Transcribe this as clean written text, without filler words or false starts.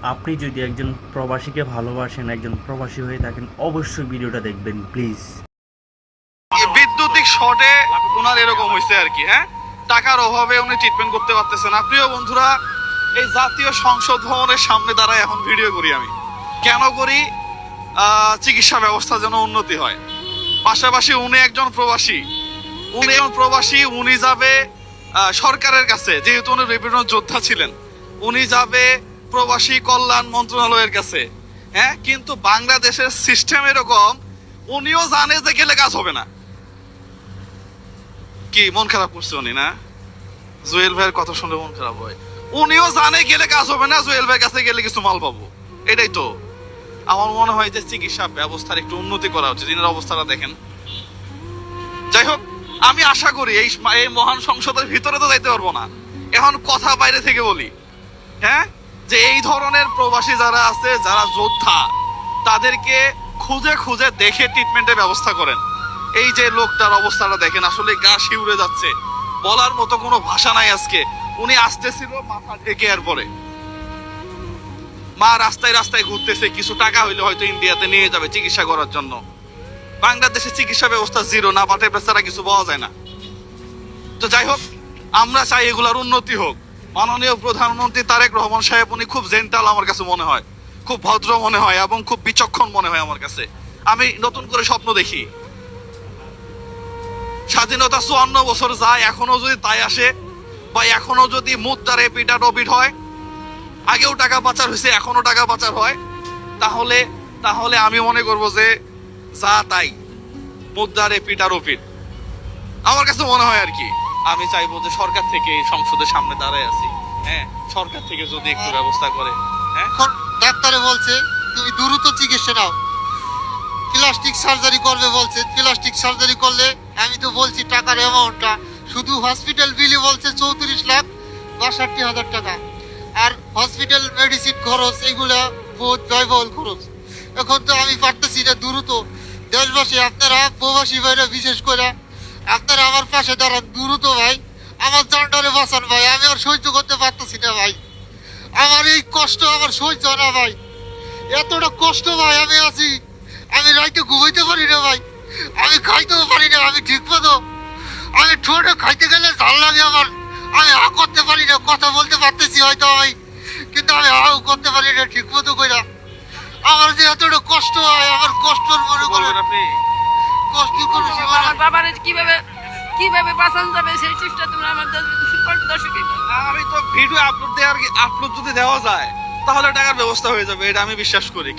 আপনি যদি একজন প্রবাসীকে ভালোবাসেন, একজন প্রবাসী হয়ে থাকেন, অবশ্যই ভিডিওটা দেখবেন প্লিজ। বিদ্যুতিক শর্টে ওনার এরকম হয়েছে আর কি। হ্যাঁ, টাকার অভাবে উনি ট্রিটমেন্ট করতে পারতেছেন না। প্রিয় বন্ধুরা, এই জাতীয় সংসদ ভবনের সামনে দাঁড়ায় এখন ভিডিও করি আমি। কেন করি? চিকিৎসা ব্যবস্থা যেন উন্নতি হয়। পাশাপাশি উনি একজন প্রবাসী, উনি যাবে সরকারের কাছে, যেহেতু উনি বিভিন্ন যোদ্ধা ছিলেন, উনি যাবে প্রবাসী কল্যাণ মন্ত্রণালয়ের কাছে। হ্যাঁ, কিন্তু বাংলাদেশের সিস্টেম এরকম, উনিও জানে যে গেলে কাজ হবে না। কি মন খারাপ করছে উনি না? জুয়েল ভাইয়ের কথা শুনলে মন খারাপ হয়। উনিও জানে গেলে কাজ হবে না, জুয়েল ভাইয়ের কাছে গেলে কিছু মাল পাবো। এটাই তো আমার মনে হয় যে চিকিৎসা ব্যবস্থার একটু উন্নতি করা উচিত। এনার অবস্থাটা দেখেন। যাই হোক, আমি আশা করি এই মহান সংসদের ভিতরে তো যাইতে পারবো না, এখন কথা বাইরে থেকে বলি। হ্যাঁ, যে এই ধরনের প্রবাসী যারা আছে, যারা যোদ্ধা, তাদেরকে খুঁজে খুঁজে দেখে ট্রিটমেন্টের ব্যবস্থা করেন। এই যে লোকটার অবস্থাটা দেখেন, আসলে গা শিউরে যাচ্ছে, বলার মতো কোনো ভাষা নাই। আজকে উনি আসতেছিল মাথা ঢেকে, আর পরে মা রাস্তায় রাস্তায় ঘুরতেছে, কিছু টাকা হইলে হয়তো ইন্ডিয়াতে নিয়ে যাবে চিকিৎসা করার জন্য। বাংলাদেশে চিকিৎসা ব্যবস্থা জিরো, না বাটে বেচারা কিছু পাওয়া যায় না। তো যাই হোক, আমরা চাই এগুলার উন্নতি হোক। মাননীয় প্রধানমন্ত্রী তারেক রহমান সাহেব, উনি খুব জেন্টাল আমার কাছে মনে হয়, খুব ভদ্র মনে হয়, এবং খুব বিচক্ষণ মনে হয় আমার কাছে। আমি নতুন করে স্বপ্ন দেখি, স্বাধীনতা 54 বছর যায়, এখনো যদি তাই আসে, বা এখনো যদি মুদ্রার এপিটার ওপিট হয়, আগেও টাকা পাচার হয়েছে, এখনো টাকা পাচার হয়, তাহলে তাহলে আমি মনে করব যে যা তাই, মুদ্রার এপিটার ওপিট আমার কাছে মনে হয় আর কি। আমি চাইবো যে সরকার থেকে, সংসদের সামনে দাঁড়ায় আছি, হ্যাঁ, সরকার থেকে যদি একটু ব্যবস্থা করে। হ্যাঁ, ডাক্তারে বলছে তুমি দ্রুত চিকিৎসা নাও, প্লাস্টিক সার্জারি করবে বলছে। প্লাস্টিক সার্জারি করলে আমি তো বলছি টাকার অ্যামাউন্টটা, শুধু হসপিটাল বিলে বলছে 34 লাখ 62 হাজার টাকা, আর হসপিটাল মেডিসিন খরচ এগুলা বহুত ব্যয়বহুল খরচ। এখন তো আমি পারতেছি না। দ্রুত দেশবাসী, আপনারা প্রবাসী ভাইরা বিশেষ করে আপনারা আমার পাশে দাঁড়ান দ্রুত ভাই, আমার জানটারে বাঁচান ভাই। আমি আর সহ্য করতে পারতেছি না ভাই, আমার এই কষ্ট আমার সহ্য না ভাই, এতটা কষ্ট ভাই আমি আছি। আমি রাইতে ঘুমাইতে পারি না ভাই, আমি খাইতেও পারি না, আমি ঠিক মতো, আমি ঠোঁটে খাইতে গেলে ঝাল লাগে আমার, আমি হা করতে পারি না। কথা বলতে পারতেছি হয়তো আমি, কিন্তু আমি হাও করতে পারি না ঠিক মতো কইরা। আমার যে এতটা কষ্ট হয়, আমার কষ্টর মনে করেন আপনি কষ্ট করে আমার বাবার কিভাবে কিভাবে বাঁচানো যাবে সেই চেষ্টা তোমরা আমার দর্শকই আমি তো ভিডিও আপলোড যদি দেওয়া যায়, তাহলে টাকার ব্যবস্থা হয়ে যাবে, এটা আমি বিশ্বাস করি।